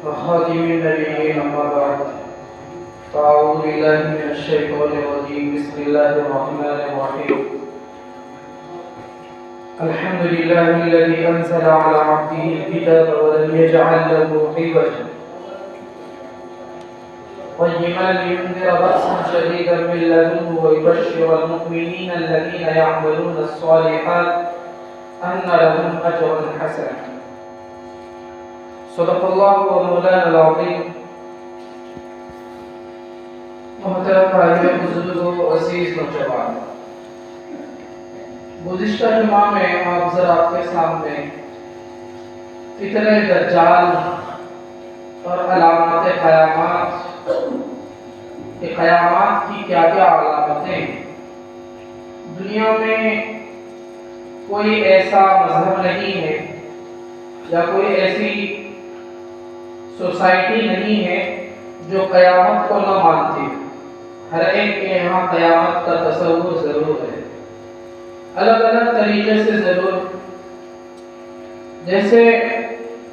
وخاتم النبيين أما بعد فأعوذ بالله من الشيطان الرجيم بسم الله الرحمن الرحيم الحمد لله الذي أنزل على عبده الكتاب ولم يجعل له عوجا قيما لينذر بأسا شديدا من لدنه ويبشر المؤمنين الذين يعملون الصالحات أن لهم أجرا حسنا صدق الله ومولانا العظيم. محترم بھائیو بزرگوں عزیز نوجوان، گزشتہ جمعہ میں آپ آپ کے سامنے فتنہ دجال اور علامات قیامات کہ قیامات کی کیا کیا علامتیں، دنیا میں کوئی ایسا مذہب نہیں ہے یا کوئی ایسی سوسائٹی نہیں ہے جو قیامت کو نہ مانتی. ہر ایک کے یہاں قیامت کا تصور ضرور ہے، الگ الگ طریقے سے ضرور. جیسے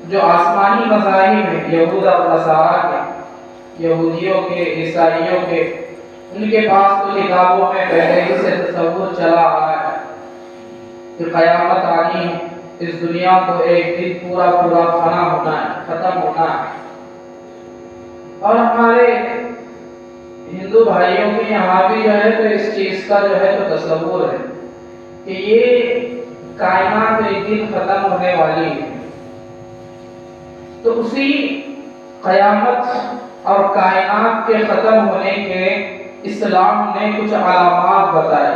جو آسمانی مذاہب ہیں یہود اور نصارہ کے، یہودیوں کے، عیسائیوں کے، ان کے پاس تو کتابوں میں پہلے ہی سے تصور چلا آ رہا ہے کہ قیامت آنی ہے، اس دنیا کو ایک دن پورا فنا ہونا ہے، ختم ہونا ہے. اور ہمارے ہندو بھائیوں کے یہاں بھی جو ہے تو اس چیز کا جو ہے تو تصور ہے کہ یہ کائنات ایک دن ختم ہونے والی ہے. تو اسی قیامت اور کائنات کے ختم ہونے کے اسلام نے کچھ علامات بتائی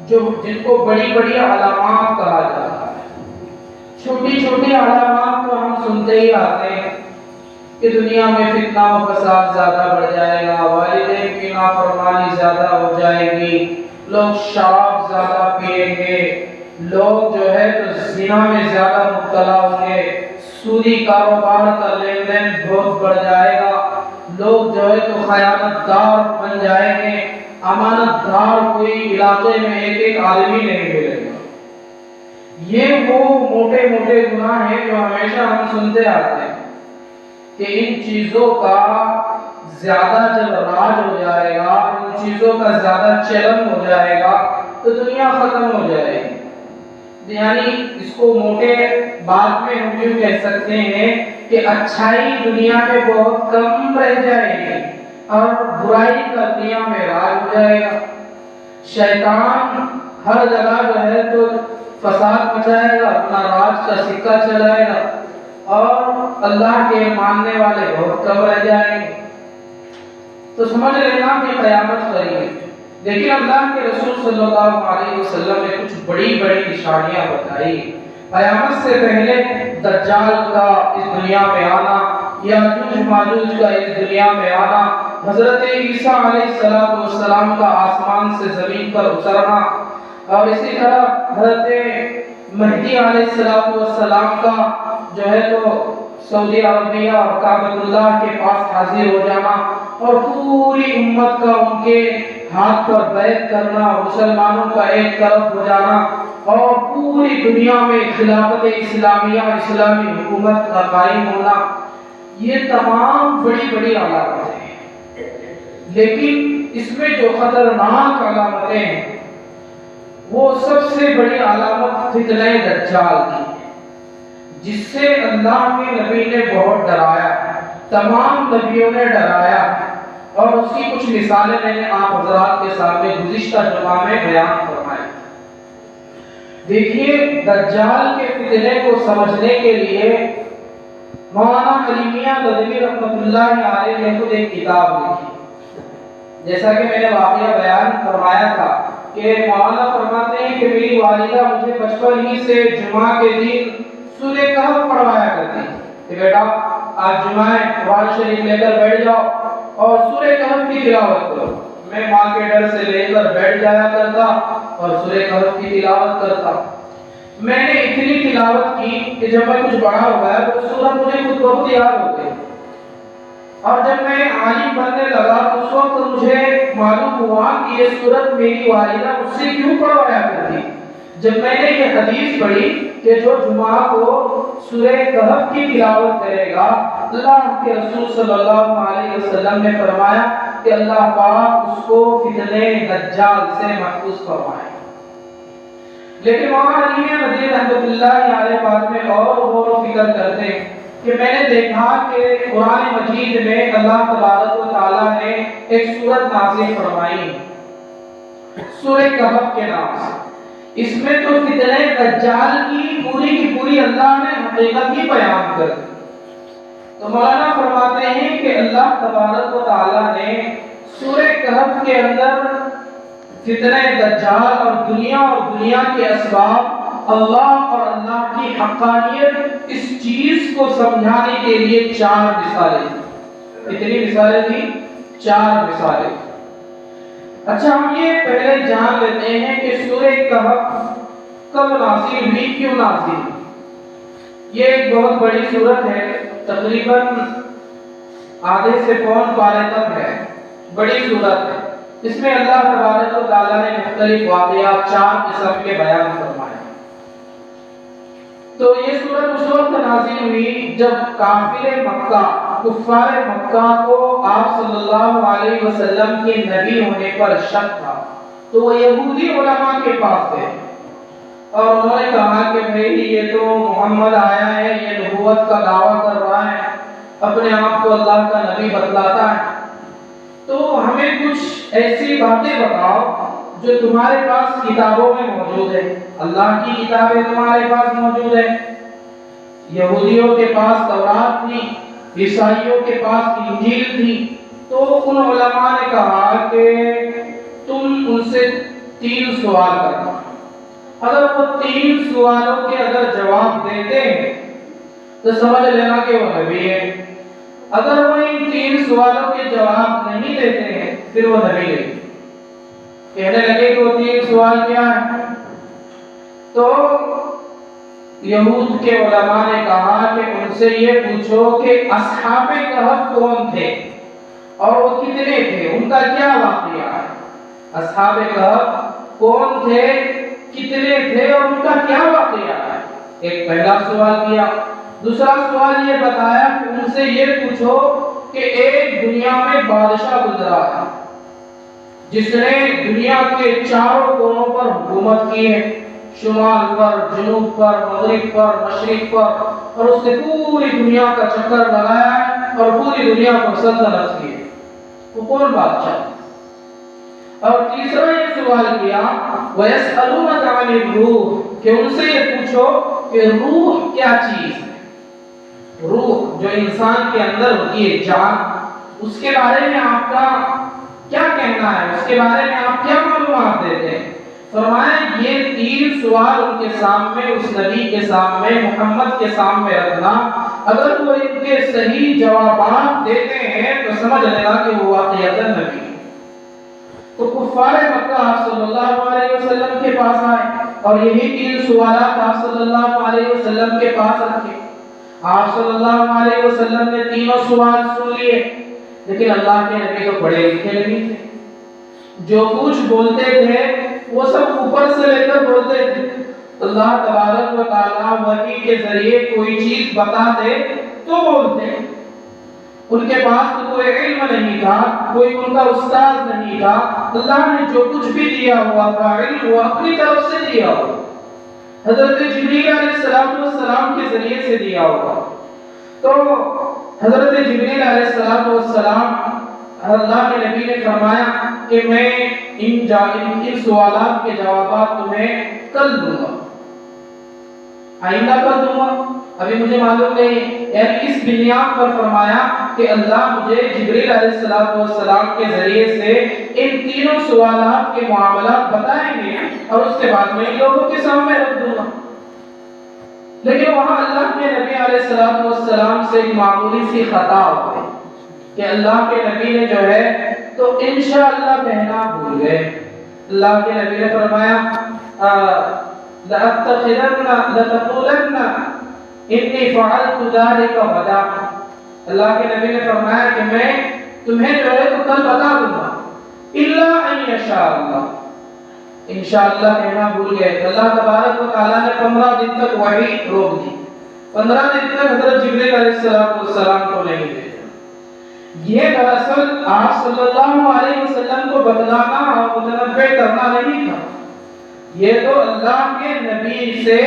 جن کو بڑی بڑی علامات کہا جاتا ہے. چھوٹی چھوٹی علامات تو ہم سنتے ہی آتے ہیں کہ دنیا میں فتنہ و فساد زیادہ بڑھ جائے گا، والدین کی نافرمانی زیادہ ہو جائے گی، لوگ شراب زیادہ پیئیں گے، لوگ جو ہے تو زنا میں زیادہ مبتلا ہوں گے، سودی کاروبار کا لین دین بہت بڑھ جائے گا، لوگ جو ہے تو خیانت دار بن جائیں گے، امانت دار کوئی علاقے میں ایک آدمی نہیں ملے گا. یہ وہ موٹے موٹے گناہ ہیں جو ہمیشہ ہم سنتے آتے ہیں کہ ان چیزوں کا زیادہ جب راج ہو جائے گا، ان چیزوں کا زیادہ چلن ہو جائے گا تو دنیا ختم ہو جائے گی. یعنی اس کو موٹے بات میں ہم یوں کہہ سکتے ہیں کہ اچھائی دنیا میں بہت کم رہ جائے گی اور برائی کا دنیا میں راج ہو جائے گا. شیطان ہر جگہ جو ہے تو فساد مچائے گا، اپنا راج کا سکہ چلائے گا اور اللہ کے ماننے والے بہت کم رہ جائیں گے. تو سمجھ لینا کہ قیامت قریب ہے. لیکن اللہ کے رسول صلی اللہ علیہ وسلم نے کچھ بڑی بڑی نشانیاں بتائی. قیامت سے پہلے دجال کا اس دنیا میں آنا، یاجوج ماجوج کا اس دنیا میں آنا، حضرت عیسیٰ علیہ السلام کا آسمان سے زمین پر اترنا، اور اسی طرح حضرت مہدی علیہ السلام کا جو ہے تو سعودی عربیہ اور کعبۃ اللہ کے پاس حاضر ہو جانا اور پوری امت کا ان کے ہاتھ پر بیعت کرنا، مسلمانوں کا ایک طرف ہو جانا اور پوری دنیا میں خلافت اسلامیہ، اسلامی حکومت کا قائم ہونا. یہ تمام بڑی بڑی علامتیں ہیں. لیکن اس میں جو خطرناک علامتیں ہیں وہ سب سے بڑی علامت فتنہ دجال کی، جس سے اللہ کے نبی نے بہت ڈرایا، تمام نبیوں نے ڈرایا، اور اس کی کچھ مثالیں میں نے آپ حضرات کے سامنے گزشتہ جمعہ میں بیان فرمائی. دیکھیے، دجال کے فتنے کو سمجھنے کے لیے مولانا علی میاں ندوی رحمۃ اللہ علیہ نے خود ایک کتاب لکھی. جیسا کہ میں نے واقعہ بیان فرمایا تھا کہ مولانا فرماتے ہیں کہ میری والدہ مجھے بچپن ہی سے جمعہ کے دن سورہ کہف پڑھوایا کرتی کہ بیٹا آج جمعہ ہے، قرآن شریف لے کر بیٹھ جاؤ اور سورہ کہف کی تلاوت کرو. میں ماں کے ڈر سے لے کر بیٹھ جایا کرتا اور سورہ کہف کی تلاوت کرتا. میں نے اتنی تلاوت کی کہ جب میں کچھ بڑا ہوا ہے تو سورت مجھے خود بہت یاد ہو گئی، اور جب میں عالم بننے لگا تو اس وقت مجھے معلوم ہوا کہ یہ سورت میری والدہ مجھ سے کیوں پڑھوایا کرتی. جب میں نے یہ حدیث پڑھی کہ جو جمعہ کو سورہ کہف کی تلاوت کرے گا، اللہ کے رسول صلی اللہ علیہ وسلم نے فرمایا کہ اللہ پاک اس کو فتنہ دجال سے محفوظ فرمائے۔ لیکن مولانا علی مدینہ رحمۃ اللہ علیہ بات میں اور غور و فکر کرتے ہیں کہ میں نے دیکھا کہ قرآن مجید میں اللہ تبارک و تعالیٰ نے ایک سورت نازل فرمائی سورہ کہف کے نام سے۔ اس میں تو فتنہ دجال کی پوری اللہ نے حقیقت ہی بیان کر دی۔ تو مولانا فرماتے ہیں کہ اللہ تبارک و تعالیٰ نے سورہ کہف کے اندر فتنہ دجال اور دنیا کے اسباب، اللہ اور اللہ کی حقانیت، اس چیز کو سمجھانے کے لیے 4 مثالیں دی۔ کتنی مثالیں دی؟ 4 مثالیں۔ اچھا، ہم یہ پہلے جان لیتے ہیں کہ سورہ کہف کب نازل ہوئی، کیوں نازل ہوئی۔ یہ ایک بہت بڑی سورت ہے، تقریباً آدھے سے پون پارے تک ہے، بڑی سورت ہے۔ اس میں اللہ تبارک و تعالیٰ نے مختلف واقعات 4 قسم کے بیان فرمائے۔ تو یہ سورت اس وقت نازل ہوئی جب کافر مکہ، کفار مکہ کو آپ صلی اللہ علیہ وسلم کے نبی ہونے پر شک تھا، تو وہ یہودی علماء کے پاس گئے اور انہوں نے کہا کہ بھئی یہ تو محمد آیا ہے، یہ نبوت کا دعویٰ کر رہا ہے، اپنے آپ کو اللہ کا نبی بتلاتا ہے، تو ہمیں کچھ ایسی باتیں بتاؤ جو تمہارے پاس کتابوں میں موجود ہے۔ اللہ کی کتابیں تمہارے پاس موجود ہے، یہودیوں کے پاس تورات تھی، عیسائیوں کے پاس انجیل تھی۔ تو ان علماء نے کہا کہ تم ان سے 3 سوال کرنا، اگر وہ 3 سوالوں کے اگر جواب دیتے ہیں تو سمجھ لینا کہ وہ نبی ہے، اگر وہ ان 3 سوالوں کے جواب نہیں دیتے ہیں پھر وہ نبی نہیں۔ کہنے لگے کہ وہ 3 سوال کیا ہیں؟ تو یہود کے علماء نے کہا کہ ان سے یہ پوچھو کہ اصحاب کہف کون تھے اور وہ کتنے تھے، ان کا کیا واقعہ ہے۔ اصحاب کہف کون تھے، کتنے تھے اور ان کا کیا واقعہ ہے، ایک پہلا سوال کیا۔ دوسرا سوال یہ بتایا کہ ان سے یہ پوچھو کہ ایک دنیا میں بادشاہ گزرا ہے جس نے دنیا کے چاروں کونوں پر حکومت کی ہے، شمال پر، جنوب پر، مغرب پر، مشرق پر، اور اس نے پوری دنیا کا چکر لگایا ہے اور پوری دنیا پر سلطنت کی ہے، وہ کون بادشاہ؟ اور تیسرا یہ سوال کیا وَيَسْأَلُونَكَ عَنِ الرُّوحِ کہ ان سے یہ پوچھو کہ روح کیا چیز ہے، روح جو انسان کے اندر ہوتی ہے، جان، اس کے بارے میں آپ کا کیا کہنا ہے، اس کے بارے میں آپ کیا معلومات دیتے ہیں۔ فرمایا یہ 3 سوال ان کے سامنے، اس نبی کے سامنے، محمد کے سامنے رکھنا، اگر وہ ان کے صحیح جوابات دیتے ہیں تو سمجھ لینا کہ وہ واقعتاً نبی ہے۔ تو کفار مکہ آپ صلی اللہ علیہ وسلم کے پاس آئے اور یہی 3 سوالات آپ صلی اللہ علیہ وسلم کے پاس رکھے۔ آپ صلی اللہ علیہ وسلم نے تینوں سوال سن لیے، لیکن اللہ کے نبی تو پڑھے لکھے نہیں تھے، جو کچھ بولتے تھے وہ سب اوپر سے لے کر بولتے تھے۔ اللہ تبارک و تعالیٰ وحی کے ذریعے کوئی چیز بتا دے تو بولتے، ان کے پاس تو کوئی علم نہیں تھا، کوئی ان کا استاد نہیں تھا، اللہ نے جو کچھ بھی دیا ہوا تھا علم وہ اپنی طرف سے دیا ہوا، حضرت جبریل علیہ السلام کے ذریعے سے دیا ہوگا۔ تو حضرت جبریل علیہ السلام اللہ کے نبی نے فرمایا کہ میں ان سوالات کے جوابات تمہیں کل دوں گا، آئندہ کل دوں گا، ابھی مجھے معلوم نہیں، یعنی اس بنیاد پر فرمایا کہ اللہ مجھے جبریل علیہ السلام کے ذریعے سے ان تینوں سوالات کے معاملات بتائیں گے اور اس کے بعد میں لوگوں کے سامنے رکھ دوں گا۔ لیکن وہاں اللہ کے نبی علیہ السلام سے ایک معمولی سی خطا ہو گئی کہ اللہ کے نبی نے جو ہے تو انشاءاللہ کہنا بھول گئے۔ اللہ کے نبی نے فرمایا لَتَقُولَنَّ إِنِّي فَعَلْتُ ذَلِكَ غَدًا، اللہ کے نبی نے فرمایا کہ میں تمہیں جو ہے تو کل بتا دوں گا، إِلَّا أَن يَشَاءَ اللَّهُ، انشاءاللہ کہنا بھول گئے. اللہ تبارک و تعالیٰ نے 15 دن تک وحی روک دی. 15 دن تک حضرت جبریل علیہ السلام کو نہیں بھیجا. یہ دراصل آپ صلی اللہ علیہ وسلم کو بتلانا اور متنبع کرنا نہیں تھا. یہ تو اللہ کے نبی سے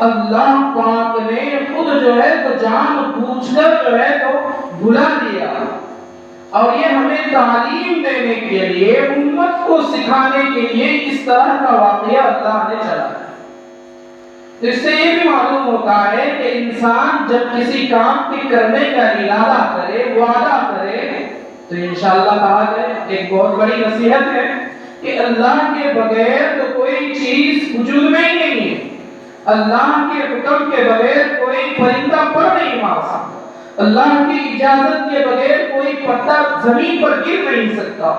اللہ پاک نے خود جو ہے تو جان بوجھ کر جو ہے تو بلا دیا. اور یہ ہمیں تعلیم دینے کے لیے، امت کو سکھانے کے لیے اس طرح کا واقعہ اللہ نے چلایا. اس سے یہ بھی معلوم ہوتا ہے کہ انسان جب کسی کام کے کرنے کا ارادہ کرے، وعدہ کرے، تو انشاءاللہ کہا جائے ایک بہت بڑی نصیحت ہے کہ اللہ کے بغیر تو کوئی چیز وجود میں ہی نہیں ہے. اللہ کے حکم کے بغیر کوئی پرندہ پر نہیں مار سکتا. اللہ کی اجازت کے بغیر کوئی پتا زمین پر گر نہیں سکتا.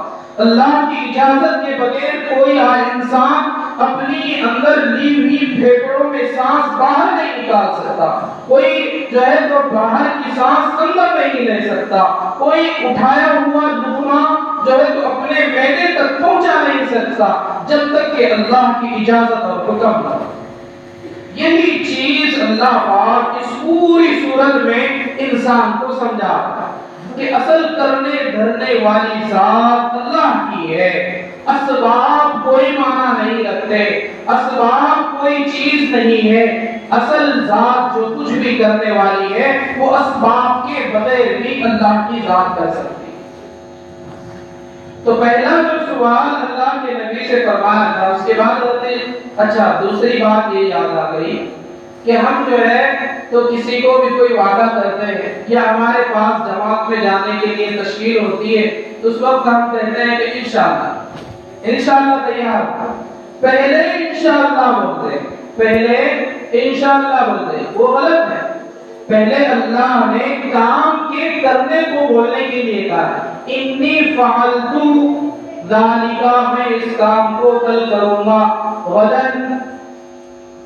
اللہ کی اجازت کے بغیر کوئی انسان اپنی اندر لی ہوئی پھیپھڑوں میں سانس باہر نہیں نکال سکتا. کوئی جو ہے تو باہر کی سانس اندر نہیں لے سکتا. کوئی اٹھایا ہوا لقمہ جو ہے تو اپنے معدے تک پہنچا نہیں سکتا جب تک کہ اللہ کی اجازت اور حکم نہ ہو. یہی چیز اللہ پاک اس پوری صورت میں انسان کو سمجھا کہ اصل کرنے دھرنے والی ذات اللہ کی ہے. اسباب کوئی معنی نہیں رکھتے، اسباب کوئی چیز نہیں ہے. اصل ذات جو کچھ بھی کرنے والی ہے وہ اسباب کے بغیر بھی اللہ کی ذات کر سکتی. تو پہلا جو سوال اللہ کے نبی سے فرمایا تھا، اس کے بعد دوسری بات یہ یاد آ گئی کہ ہم جو ہے تو کسی کو بھی کوئی وعدہ کرتے ہیں یا ہمارے پاس جماعت میں جانے کے لیے تشکیل ہوتی ہے تو اس وقت ہم کہتے ہیں کہ انشاءاللہ تیار. پہلے انشاءاللہ بولتے وہ غلط ہے. پہلے اللہ نے کام کے کرنے کو بولنے کے لیے کہا انی فعلت ذالک، میں اس کام کو کل کروں گا. غدن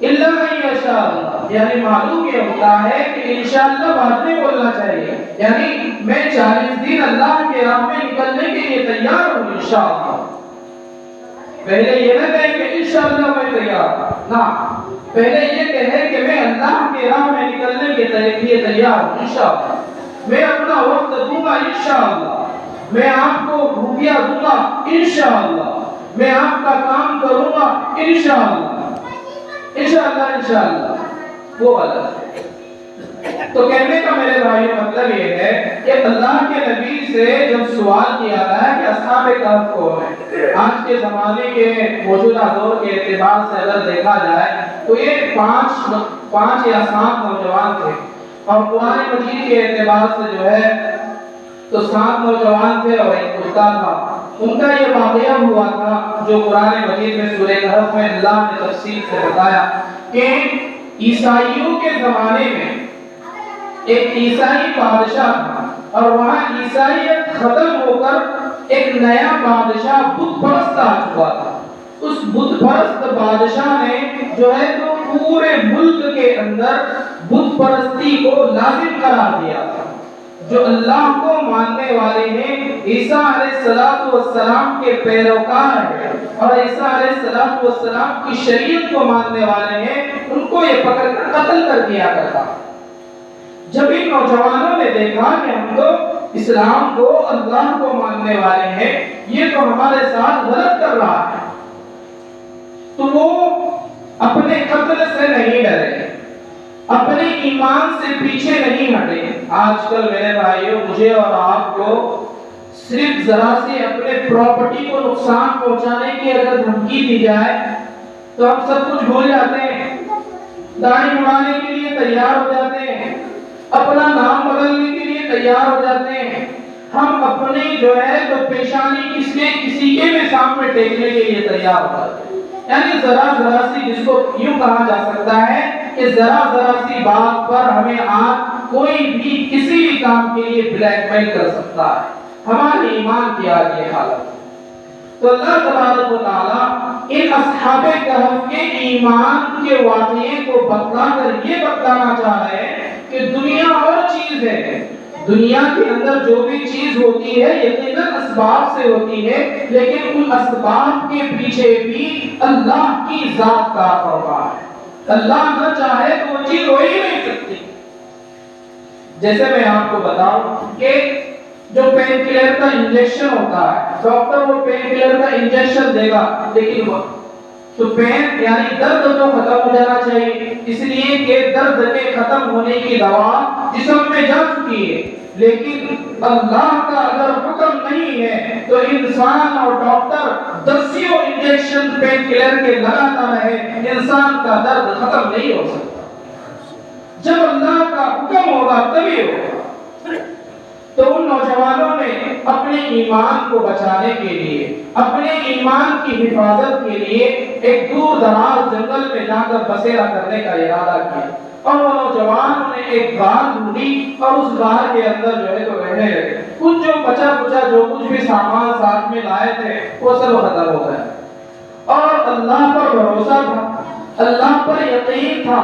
الا ان یشاء اللہ، یعنی معلوم یہ ہوتا ہے کہ انشاءاللہ بعد میں بولنا چاہیے. یعنی میں 40 دن اللہ کے راہ میں نکلنے کے لیے تیار ہوں انشاءاللہ. پہلے یہ نہ کہیں کہ انشاءاللہ میں تیار ہوں، نہ، پہلے یہ کہے کہ میں اللہ کے راہ میں نکلنے کے لیے تیار ہوں انشاءاللہ. میں اپنا وقت دوں گا انشاءاللہ. میں آپ کو روپیہ دوں گا انشاءاللہ. میں آپ کا کام کروں گا انشاءاللہ. انشاءاللہ وہ غلط ہے. تو کہنے کا میرے بھائی مطلب یہ ہے کہ اللہ کے نبی سے جب سوال کیا گیا کہ اصحاب کہف کون ہیں، آج کے زمانے کے موجودہ دور کے اعتبار سے اگر دیکھا جائے تو یہ پانچ یا 7 نوجوان تھے. اور قرآن مجید کے اعتبار سے جو ہے تو 7 نوجوان تھے اور ایک کتا تھا. ان کا یہ واقعہ ہوا تھا جو قرآن مجید میں سورہ کہف میں اللہ نے تفصیل سے بتایا کہ عیسائیوں کے زمانے میں ایک عیسائی بادشاہ تھا اور وہاں عیسائیت ختم ہو کر ایک نیا بادشاہ بت پرست آ چکا تھا. اس بت پرست بادشاہ نے جو ہے تو پورے ملک کے اندر بت پرستی کو لازم قرار دیا تھا. جو اللہ کو ماننے والے ہیں، عیسیٰ علیہ السلام کے پیروکار ہیں اور عیسیٰ علیہ السلام کی شریعت کو ماننے والے ہیں، ان کو یہ پکڑ کر قتل کر دیا کرتا. جب ان نوجوانوں نے دیکھا کہ ہم تو اسلام کو، اللہ کو ماننے والے ہیں، یہ تو ہمارے ساتھ غلط کر رہا ہے، تو وہ اپنے قتل سے نہیں ڈرے، اپنے ایمان سے پیچھے نہیں ہٹے. آج کل میرے بھائیوں مجھے اور آپ کو صرف ذرا سے اپنے پراپرٹی کو نقصان پہنچانے کی اگر دھمکی دی جائے تو ہم سب کچھ بھول جاتے ہیں، داڑھی بڑھانے کے لیے تیار ہو جاتے ہیں، اپنا نام بدلنے کے لیے تیار ہو جاتے ہیں. ہم اپنی جو ہے تو پیشانی کسی کے بھی سامنے ٹیکنے کے لیے تیار ہو جاتے ہیں. یعنی ذرا سی، جس کو یوں کہا جا سکتا ہے کہ ذرا سی بات پر ہمیں آج کوئی بھی کسی بھی کام کے لیے بلیک میل کر سکتا ہے. ہمارے ایمان کی آج یہ حالت. تو اللہ تبارک و تعالی ان اصحاب کہف کے ایمان کے واقعے کو بتلا کر یہ بتانا چاہ رہے ہیں کہ دنیا اور چیز ہے، دنیا کے اندر جو بھی چیز ہوتی ہے یقیناً اسباب سے ہوتی ہے، لیکن ان اسباب کے پیچھے بھی اللہ کی ذات کا فرما ہے۔ اللہ نہ چاہے تو وہ چیز ہو ہی نہیں سکتی۔ جیسے میں آپ کو بتاؤں کہ جو پین کلر کا انجیکشن ہوتا ہے، ڈاکٹر وہ پین کلر کا انجیکشن دے گا، لیکن وہ تو پین یعنی درد تو ختم ہو جانا چاہیے، اس لیے کہ درد کے ختم ہونے کی دوا جسم میں جا چکی ہے، لیکن اللہ کا اگر حکم نہیں ہے تو انسان اور ڈاکٹر دسیوں انجیکشن پین کلر کے لگاتا رہے، انسان کا درد ختم نہیں ہو سکتا۔ جب اللہ کا حکم ہوگا تبھی ہوگا۔ تو ان نوجوانوں نے اپنے ایمان کو بچانے کے لیے، اپنے ایمان کی حفاظت کے لیے ایک دور دراز جنگل میں جا کر بسیرا کرنے کا ارادہ کیا، اور وہ نوجوانوں نے ایک غار ڈھونڈی اور اس غار کے اندر جو ہے تو رہنے لگے۔ کچھ جو بچا کچا جو کچھ بھی سامان ساتھ میں لائے تھے وہ سب ختم ہو گئے، اور اللہ پر بھروسہ تھا، اللہ پر یقین تھا،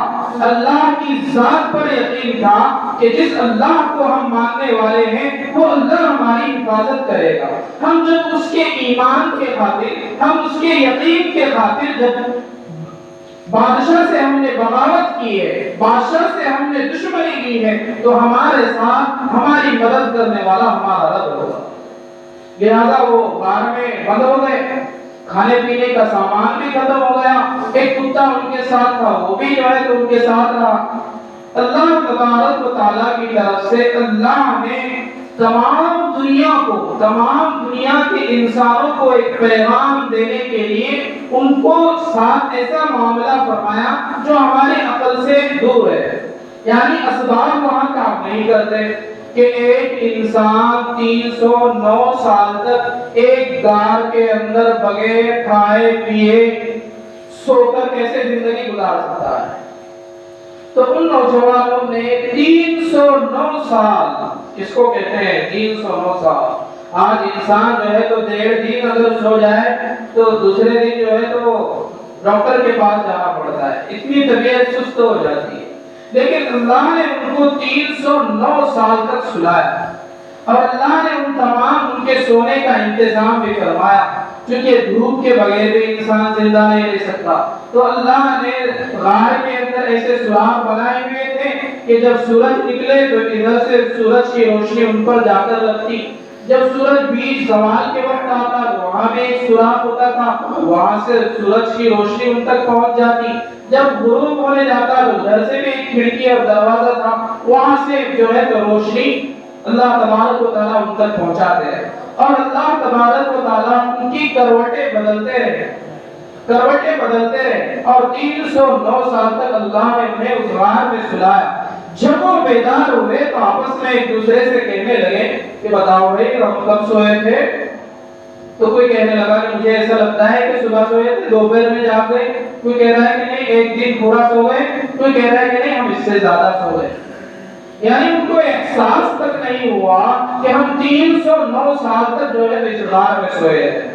اللہ کی ذات پر یقین تھا کہ جس اللہ کو ہم ماننے والے ہیں وہ اللہ ہماری حفاظت کرے گا۔ ہم جب اس کے ایمان کے خاطر، ہم اس کے یقین کے خاطر جب بادشاہ سے ہم نے بغاوت کی ہے، بادشاہ سے ہم نے دشمنی کی ہے، تو ہمارے ساتھ ہماری مدد کرنے والا ہمارا رب ہوگا۔ لہذا وہ غار میں بند ہو گئے، کھانے پینے کا سامان بھی ختم ہو گیا، ایک کتا ان کے ساتھ تھا وہ بھی جو ہے تو ان کے ساتھ رہا۔ اللہ تبارک و تعالیٰ کی طرف سے اللہ نے تمام دنیا کو، تمام دنیا کے انسانوں کو ایک پیغام دینے کے لیے ان کو ساتھ ایسا معاملہ فرمایا جو ہماری عقل سے دور ہے، یعنی اسباب وہاں کام نہیں کرتے کہ ایک انسان 309 سال تک ایک غار کے اندر بغیر کھائے پیے سو کر کیسے زندگی گزار سکتا ہے۔ تو ان نوجوانوں نے 309 سال، اس کو کہتے ہیں 309 سال۔ آج انسان جو ہے تو 1.5 دن اگر سو جائے تو دوسرے دن جو ہے تو ڈاکٹر کے پاس جانا پڑتا ہے، اتنی طبیعت سست ہو جاتی ہے، لیکن اللہ نے ان کو 309 سال تک سلایا، اور اللہ نے ان تمام ان کے سونے کا انتظام بھی فرمایا، کیونکہ دھوپ کے بغیر بھی انسان زندہ نہیں رہ سکتا۔ تو اللہ نے غار کے اندر ایسے سوراخ بنائے ہوئے تھے کہ جب سورج نکلے تو ادھر سے سورج کی روشنی ان پر جا کر لگتی، جب سورج بیچ زوال کے وقت آتا تو وہاں بھی ایک سوراخ ہوتا تھا، وہاں سے سورج کی روشنی ان تک پہنچ جاتی، جب غروب ہونے جاتا تو ادھر سے بھی ایک کھڑکی اور دروازہ تھا، وہاں سے جو ہے تو روشنی اللہ تبارک و تعالیٰ ان تک پہنچاتے ہیں، اور اللہ تبارک و تعالیٰ ان کی کروٹیں بدلتے رہے، کروٹیں بدلتے رہے، اور 309 سال تک اللہ نے انہیں اس غار میں سلایا۔ جب وہ بیدار ہوئے تو آپس میں ایک دوسرے سے کہنے لگے کہ بتاؤ بھائی ہم کب سوئے تھے؟ تو کوئی کہنے لگا کہ مجھے ایسا لگتا ہے کہ صبح سوئے تھے، دوپہر میں جاگ گئے، کوئی کہہ رہا ہے کہ نہیں ایک دن پورا سو گئے، کوئی کہہ رہا ہے کہ نہیں ہم اس سے زیادہ سو گئے۔ یعنی ان کو احساس تک نہیں ہوا کہ ہم 309 سال تک جو ہے اس غار میں سوئے ہیں۔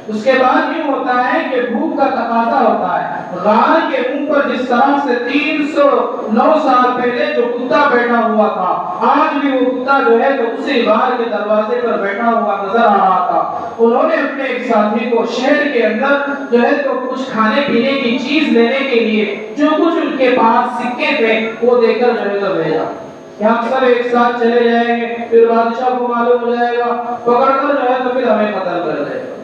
اس کے بعد یہ ہوتا ہے کہ بھوک کا تقاضا ہوتا ہے، غار کے منہ پر جس طرح سے 309 سال پہلے جو کتا بیٹھا ہوا تھا، آج بھی وہ کتا جو ہے تو اسی غار کے دروازے پر بیٹھا ہوا نظر آ رہا تھا۔ انہوں نے اپنے ایک ساتھی کو شہر کے اندر جو ہے تو کچھ کھانے پینے کی چیز لینے کے لیے جو کچھ ان کے پاس سکے تھے وہ دے کر جو ہے تو بھیجا کہ ہم سب ایک ساتھ چلے جائیں گے، پھر بادشاہ کو معلوم ہو جائے گا، پکڑ کر جو ہے تو پھر ہمیں قتل کر دے گا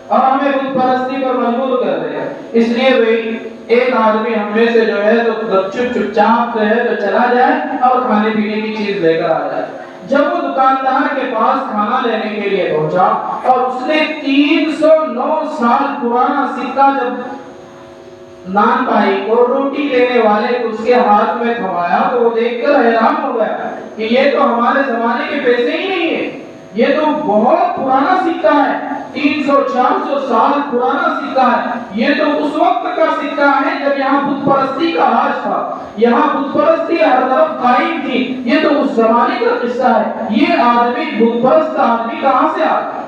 اور ہمیں بت پرستی پر مجبور کر دے گا۔ اس لیے بھائی ایک آدمی ہم میں سے جو ہے تو چپ چاپ جو ہے تو چلا جائے اور کھانے پینے کی چیز لے کر آ جائے۔ جب وہ دکاندار کے پاس کھانا لینے کے لیے پہنچا اور اس نے 309 سال پرانا سکہ جب نان بھائی کو روٹی لینے والے اس کے ہاتھ میں تھمایا تو وہ دیکھ کر حیران ہو گیا کہ یہ تو ہمارے زمانے کے پیسے ہی نہیں ہے، یہ تو بہت پرانا سکہ ہے، 300-400 سال پرانا سکہ ہے، یہ تو اس وقت کا سکہ ہے جب یہاں بت پرستی کا راج تھا، یہاں بت پرستی ہر طرف قائم تھی، یہ تو اس زمانے کا قصہ ہے، یہ آدمی بت پرست آدمی کہاں سے آ گیا؟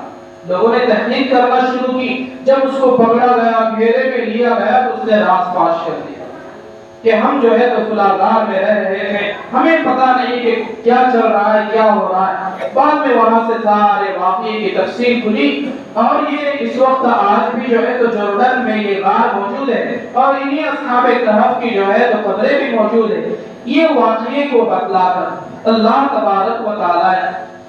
لوگوں نے تحقیق کرنا شروع کی، جب اس کو پکڑا گیا، گھیرے میں لیا گیا تو اس نے راز فاش کر دیا۔ کہ ہم جو ہے تو فلاں غار میں رہ رہے تھے، ہمیں پتہ نہیں کہ کیا چل رہا ہے، کیا ہو رہا ہے۔ بعد میں وہاں سے سارے واقعے کی تفصیل کھلی، اور یہ اس وقت آج بھی جو ہے تو جوردن میں یہ غار موجود ہے، اور انہی اصحاب کہف کی جو ہے تو قبریں بھی موجود ہے۔ یہ واقعے کو بتلا کر اللہ تبارک و تعالی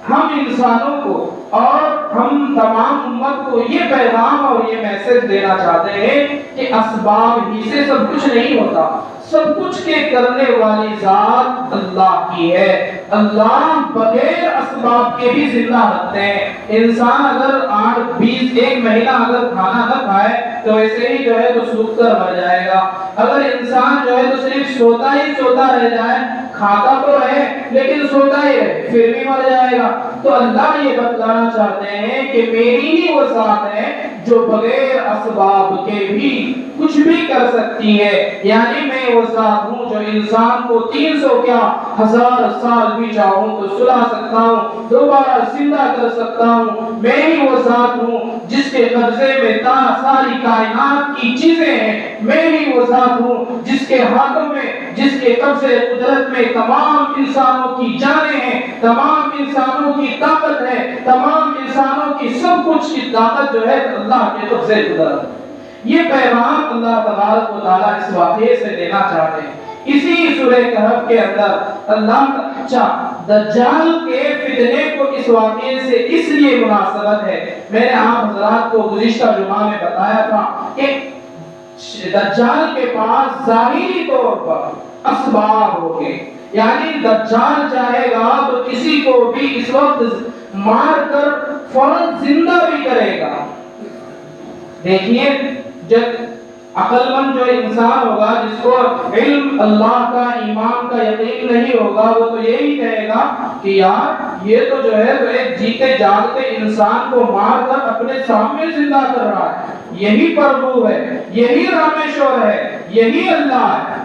ہم انسانوں کو اور ہم تمام امت کو یہ پیغام اور یہ میسج دینا چاہتے ہیں کہ اسباب ہی سے سب کچھ نہیں ہوتا، سب کچھ کے کرنے والی ذات اللہ کی ہے۔ اللہ بغیر اسباب کے بھی زندہ رکھتے ہیں۔ انسان اگر 8-20 ایک مہینہ اگر کھانا نہ کھائے تو ایسے ہی جو ہے تو سوکھ کر مر جائے گا۔ اگر انسان جو ہے تو صرف سوتا ہی سوتا رہ جائے، کھاتا تو رہے لیکن سوتا ہی رہے، پھر بھی مر جائے گا۔ تو اللہ یہ بتلانا چاہتے ہیں کہ میری ہی وہ ذات ہے جو بغیر اسباب کے بھی کچھ بھی کر سکتی ہے۔ یعنی میں وہ ذات ہوں جو انسان کو 300 کیا 1000 سال بھی چاہوں تو سلا سکتا ہوں، دوبارہ زندہ کر سکتا ہوں۔ میں ہی وہ ذات ہوں جس کے قبضے میں ساری کائنات کی چیزیں ہیں۔ میں ہی وہ ذات ہوں جس کے ہاتھوں میں، جس کے قبضے قدرت میں تمام انسانوں کی جانیں ہیں، تمام انسانوں کی طاقت ہے، تمام انسانوں کی سب کچھ کی طاقت جو ہے اللہ کے قبضے قدرت۔ یہ پیغام اللہ تبارک و تعالیٰ اس واقعے سے دینا چاہتے ہیں۔ اسی سورہ کہف کے اندر اللہ دجال کے فتنے کو اس واقعے سے اس لیے مناسبت ہے، میں نے آپ حضرات کو گزشتہ جمعہ میں بتایا تھا کہ دجال کے پاس ظاہری طور پر اسباب ہوگے، یعنی دجال چاہے گا تو کسی کو بھی اس وقت مار کر فوراً زندہ بھی کرے گا۔ دیکھیے جب عقل مند جو انسان ہوگا جس کو علم اللہ کا ایمان کا یقین نہیں ہوگا، وہ تو یہی کہے گا کہ یار یہ تو جو ہے ایک جیتے جاگتے انسان کو مار کر اپنے سامنے زندہ کر رہا ہے، یہی پربھو ہے، یہی رامیشور ہے، یہی اللہ ہے۔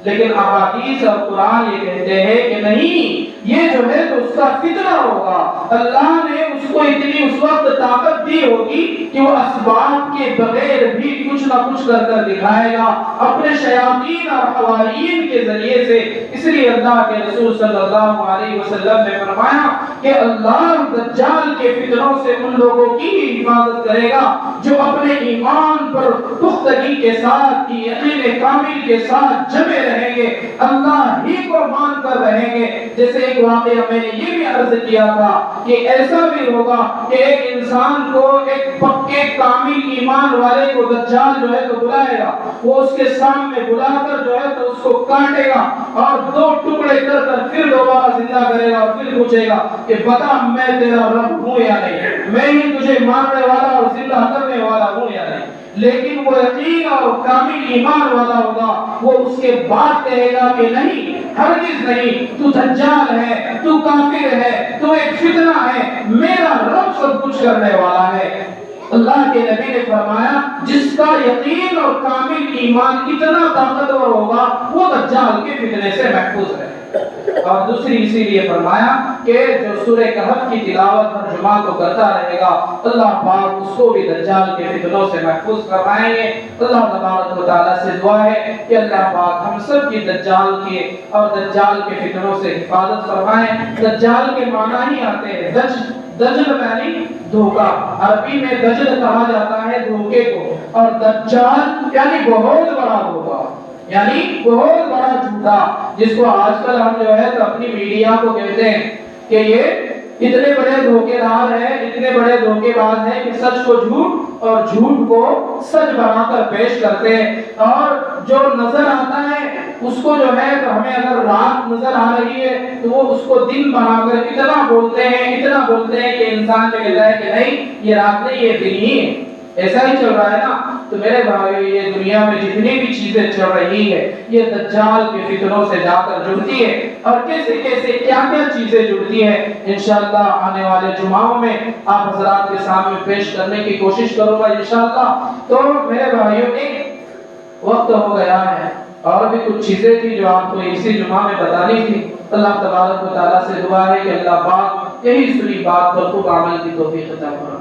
لیکن احادیث اور قرآن یہ کہتے ہیں کہ نہیں، یہ جو ہے تو اس کا فتنہ ہوگا۔ اللہ نے اس کو اتنی اس وقت طاقت دی ہوگی کہ وہ اسباب کے بغیر بھی کچھ نہ کچھ کر کر دکھائے گا اپنے شیاطین اور حواریین کے ذریعے سے۔ اس لیے اللہ کے رسول صلی اللہ علیہ وسلم نے فرمایا کہ اللہ دجال کے فتنوں سے ان لوگوں کی حفاظت کرے گا جو اپنے ایمان پر پختگی کے ساتھ، یقین کامل کے ساتھ جمے رہیں گے، اللہ ہی کو مان کر رہیں گے۔ جیسے ایک واقعہ میں نے یہ بھی عرض کیا تھا کہ ایسا بھی ہوگا کہ ایک انسان کو، ایک پکے کامل ایمان والے کو دجال جو ہے تو بلائے گا، وہ اس کے سامنے بلا کر جو ہے تو اس کو کاٹے گا اور 2 ٹکڑے کر کر پھر دوبارہ زندہ کرے گا اور پھر پوچھے گا کہ بتا میں تیرا رب ہوں یا نہیں، میں ہی تجھے مارنے والا اور زندہ کرنے والا ہوں یا نہیں۔ لیکن وہ یقین اور کامل ایمان والا ہوگا، وہ اس کے بعد کہے گا کہ نہیں، ہرگز نہیں، تو دجال ہے، تو کافر ہے، تو ایک فتنہ ہے، میرا رب سب کچھ کرنے والا ہے۔ اللہ کے نبی نے فرمایا جس کا یقین اور کامل ایمان اتنا طاقتور ہوگا وہ دجال کے فتنے سے محفوظ ہے۔ اور دوسری اسی لیے فرمایا کہ جو سورہ کہف کی تلاوت ہر جمعہ کو کرتا رہے گا اللہ پاک اس کو بھی دجال کے فتنوں سے محفوظ فرمائیں گے۔ اللہ تبارک و تعالیٰ سے دعا ہے کہ اللہ پاک ہم سب کی دجال کے اور دجال کے فتنوں سے حفاظت فرمائیں۔ دجال کے معنی ہی آتے ہیں دجل یعنی دھوکہ، عربی میں دجل کہا جاتا ہے دھوکے کو، اور دجال یعنی بہت بڑا دھوکہ، یعنی بہت بڑا جھوٹا، جس کو آج کل ہم جو ہے تو اپنی میڈیا کو کہتے ہیں کہ یہ اتنے بڑے دھوکے دار ہیں، اتنے بڑے دھوکے باز ہیں کہ سچ کو جھوٹ اور جھوٹ کو سچ بنا کر پیش کرتے ہیں، اور جو نظر آتا ہے اس کو جو ہے تو ہمیں اگر رات نظر آ رہی ہے تو وہ اس کو دن بنا کر اتنا بولتے ہیں کہ انسان جو کہتا ہے کہ نہیں یہ رات نہیں یہ دن ہی ہے۔ ایسا ہی چل رہا ہے نا۔ تو میرے بھائی یہ دنیا میں جتنی بھی چیزیں چل رہی ہے یہ دجال کے فتنوں سے جا کر جڑتی ہے، اور کیسے کیسے کیا کیا چیزیں جڑتی ہیں انشاءاللہ آنے والے جمعوں میں آپ حضرات کے سامنے پیش کرنے کی کوشش کروں گا انشاءاللہ۔ تو میرے بھائیوں ایک وقت ہو گیا ہے اور بھی کچھ چیزیں تھی جو آپ کو اسی جمعہ میں بتانی تھی۔ اللہ تبارک و تعالیٰ سے دعا ہے کہ اللہ پاک یہی سنی بات پر خوب عمل کی توفیق عطا فرمائے۔